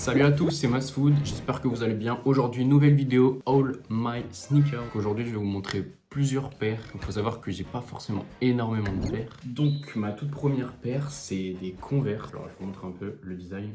Salut à tous, c'est Masfood, j'espère que vous allez bien. Aujourd'hui, nouvelle vidéo All My Sneakers. Aujourd'hui, je vais vous montrer plusieurs paires. Il faut savoir que j'ai pas forcément énormément de paires. Donc, ma toute première paire, c'est des Converse. Alors, je vous montre un peu le design.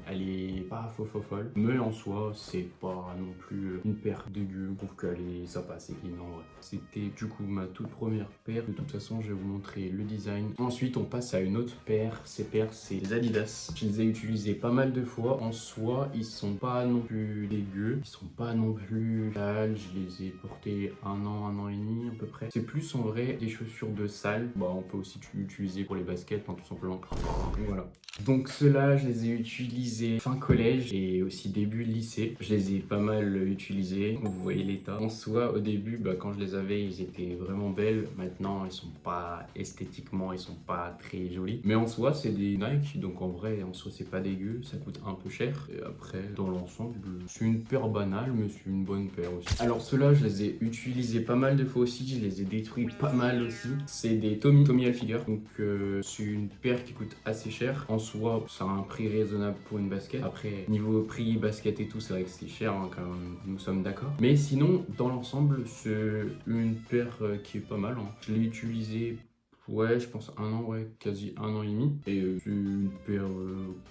Elle est pas folle, mais en soi, c'est pas non plus une paire dégueu. Je trouve ça passe, c'est clean en vrai. C'était du coup ma toute première paire. De toute façon, je vais vous montrer le design. Ensuite, on passe à une autre paire. Ces paires, c'est des Adidas. Je les ai utilisées pas mal de fois. En soi, ils sont pas non plus dégueux. Ils sont pas non plus sales. Je les ai portés un an et demi à peu près. C'est plus en vrai des chaussures de salle. Bah, on peut aussi l'utiliser pour les baskets, hein, tout simplement. Voilà. Donc ceux-là, je les ai utilisés fin collège et aussi début lycée. Je les ai pas mal utilisés. Vous voyez l'état. En soi, au début, quand je les avais, ils étaient vraiment belles. Maintenant, ils sont pas esthétiquement, ils sont pas très jolis. Mais en soi, c'est des Nike, donc en vrai, en soi, c'est pas dégueu. Ça coûte un peu cher. Et après, dans l'ensemble, c'est une paire banale, mais c'est une bonne paire aussi. Alors ceux-là, je les ai utilisés pas mal de fois aussi. Je les ai détruits pas mal aussi. C'est des Tommy Hilfiger. Donc c'est une paire qui coûte assez cher. En soi, ça a un prix raisonnable pour une basket. Après, niveau prix, basket et tout, c'est vrai que c'est cher, hein, quand même, nous sommes d'accord. Mais sinon, dans l'ensemble, c'est une paire qui est pas mal, hein. Je l'ai utilisée, ouais, je pense un an, ouais, quasi un an et demi. Et c'est une paire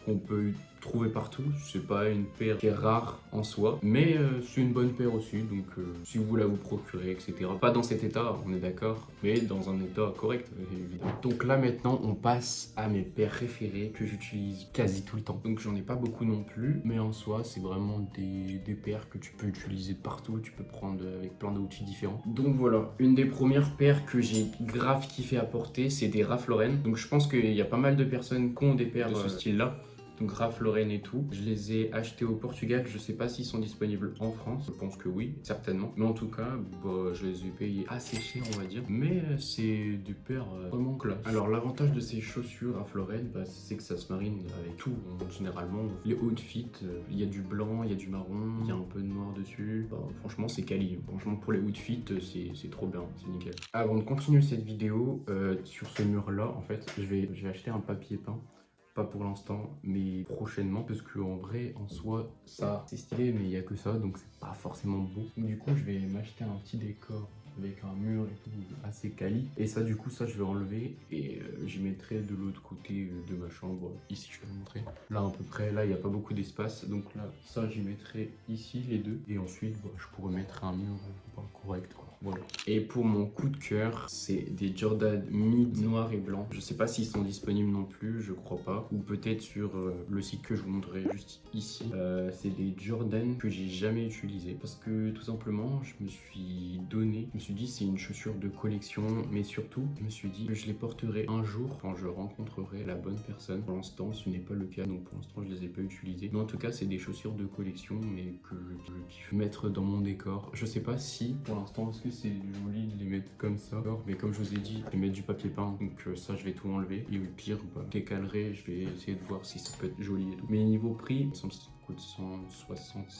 qu'on peut trouver partout. C'est pas une paire qui est rare en soi, mais c'est une bonne paire aussi. Donc si vous voulez vous procurer, etc. Pas dans cet état, on est d'accord, mais dans un état correct, évidemment. Donc là maintenant, on passe à mes paires préférées que j'utilise quasi tout le temps. Donc j'en ai pas beaucoup non plus, mais en soi, c'est vraiment des paires que tu peux utiliser partout. Tu peux prendre avec plein d'outils différents. Donc voilà, une des premières paires que j'ai grave kiffé à porter, c'est des Ralph Lauren. Donc je pense qu'il y a pas mal de personnes qui ont des paires de ce style-là. Donc Ralph Lauren et tout. Je les ai achetés au Portugal. Je sais pas s'ils sont disponibles en France. Je pense que oui, certainement. Mais en tout cas, je les ai payés assez cher, on va dire. Mais c'est des paires vraiment classe. Alors l'avantage de ces chaussures Ralph Lauren, c'est que ça se marine avec tout. Généralement, les outfits, il y a du blanc, il y a du marron, il y a un peu de noir dessus. Franchement, c'est quali. Franchement, pour les outfits, c'est trop bien. C'est nickel. Avant de continuer cette vidéo, sur ce mur-là, en fait, je vais acheter un papier peint. Pas pour l'instant, mais prochainement, parce que en vrai, en soi, ça c'est stylé, mais il n'y a que ça, donc c'est pas forcément beau. Donc, du coup, je vais m'acheter un petit décor avec un mur et tout assez quali. Et ça, du coup, ça je vais enlever et j'y mettrai de l'autre côté de ma chambre. Ici, je vais vous montrer. Là, à peu près, là, il n'y a pas beaucoup d'espace, donc là, ça, j'y mettrai ici les deux. Et ensuite, je pourrais mettre un mur correct, quoi. Voilà. Et pour mon coup de cœur, c'est des Jordan Mid noir et blanc. Je sais pas s'ils sont disponibles non plus, je crois pas. Ou peut-être sur le site que je vous montrerai juste ici. C'est des Jordan que j'ai jamais utilisés. Parce que tout simplement, je me suis dit c'est une chaussure de collection. Mais surtout, je me suis dit que je les porterai un jour quand je rencontrerai la bonne personne. Pour l'instant, ce n'est pas le cas. Donc pour l'instant, je les ai pas utilisées. Mais en tout cas, c'est des chaussures de collection, mais que je kiffe mettre dans mon décor. Je sais pas si, pour l'instant, est-ce que c'est joli de les mettre comme ça, mais comme je vous ai dit, je vais mettre du papier peint, donc ça je vais tout enlever et au pire décalerai, je vais essayer de voir si ça peut être joli et tout. Mais niveau prix, ça coûte 160,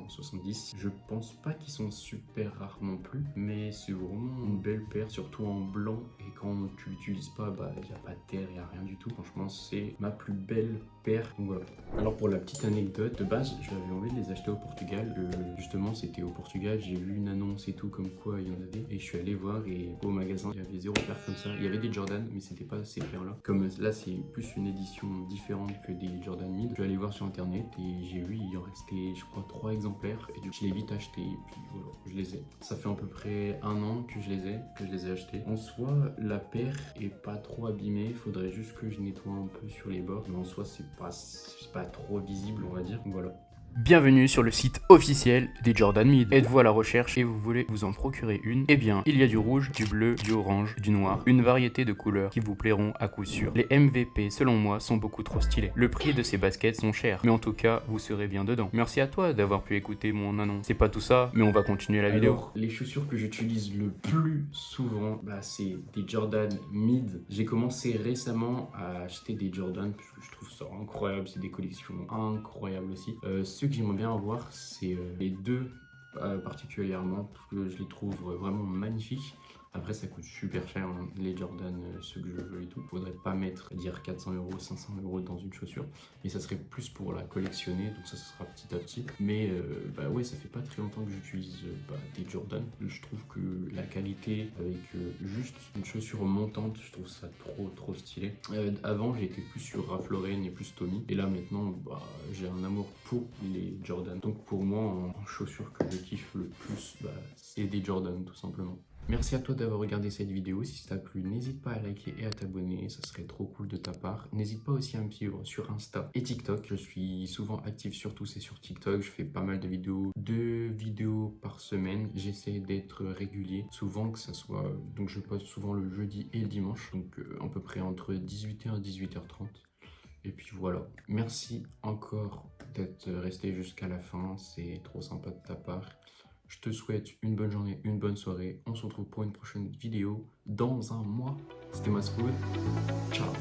170. Je pense pas qu'ils sont super rares non plus, mais c'est vraiment une belle paire, surtout en blanc, et quand tu l'utilises pas, il n'y a pas de terre, il n'y a rien du tout. Franchement, c'est ma plus belle paire. Donc voilà. Alors pour la petite anecdote, de base, j'avais envie de les acheter au Portugal. Justement, c'était au Portugal, j'ai vu une annonce et tout comme quoi il y en avait, et je suis allé voir, et au magasin, il y avait 0 paire comme ça. Il y avait des Jordan, mais c'était pas ces paires-là. Comme là, c'est plus une édition différente que des Jordan Mid. Je suis allé voir sur internet et j'ai vu, il en restait, je crois, 3 exemplaires, et du coup, je l'ai vite acheté, et puis voilà, je les ai. Ça fait à peu près un an que je les ai achetés. En soi, la paire est pas trop abîmée, il faudrait juste que je nettoie un peu sur les bords, mais en soi, c'est pas trop visible, on va dire. Voilà. Bienvenue sur le site officiel des Jordan Mid. Êtes-vous à la recherche et vous voulez vous en procurer une? Eh bien, il y a du rouge, du bleu, du orange, du noir, une variété de couleurs qui vous plairont à coup sûr. Les MVP, selon moi, sont beaucoup trop stylés. Le prix de ces baskets sont chers, mais en tout cas, vous serez bien dedans. Merci à toi d'avoir pu écouter mon annonce. C'est pas tout ça, mais on va continuer la vidéo. Alors, les chaussures que j'utilise le plus souvent, c'est des Jordan Mid. J'ai commencé récemment à acheter des Jordan parce que je trouve ça incroyable. C'est des collections incroyables aussi. Ceux que j'aimerais bien avoir, c'est les deux particulièrement parce que je les trouve vraiment magnifiques. Après ça coûte super cher hein, les Jordan, ceux que je veux et tout. Faudrait pas mettre, dire 400 €, 500 € dans une chaussure. Mais ça serait plus pour la collectionner, donc ça sera petit à petit. Mais bah ouais, ça fait pas très longtemps que j'utilise des Jordan. Je trouve que la qualité avec juste une chaussure montante, je trouve ça trop stylé. Avant j'étais plus sur Ralph Lauren et plus Tommy. Et là maintenant j'ai un amour pour les Jordan. Donc pour moi en chaussures que je kiffe le plus, c'est des Jordan tout simplement. Merci à toi d'avoir regardé cette vidéo. Si ça t'a plu, n'hésite pas à liker et à t'abonner, ça serait trop cool de ta part. N'hésite pas aussi à me suivre sur Insta et TikTok. Je suis souvent actif sur tous et sur TikTok. Je fais pas mal de vidéos, 2 vidéos par semaine. J'essaie d'être régulier, souvent que ça soit... Donc je poste souvent le jeudi et le dimanche, donc à peu près entre 18h et 18h30. Et puis voilà, merci encore d'être resté jusqu'à la fin, c'est trop sympa de ta part. Je te souhaite une bonne journée, une bonne soirée. On se retrouve pour une prochaine vidéo dans un mois. C'était Masfood. Ciao.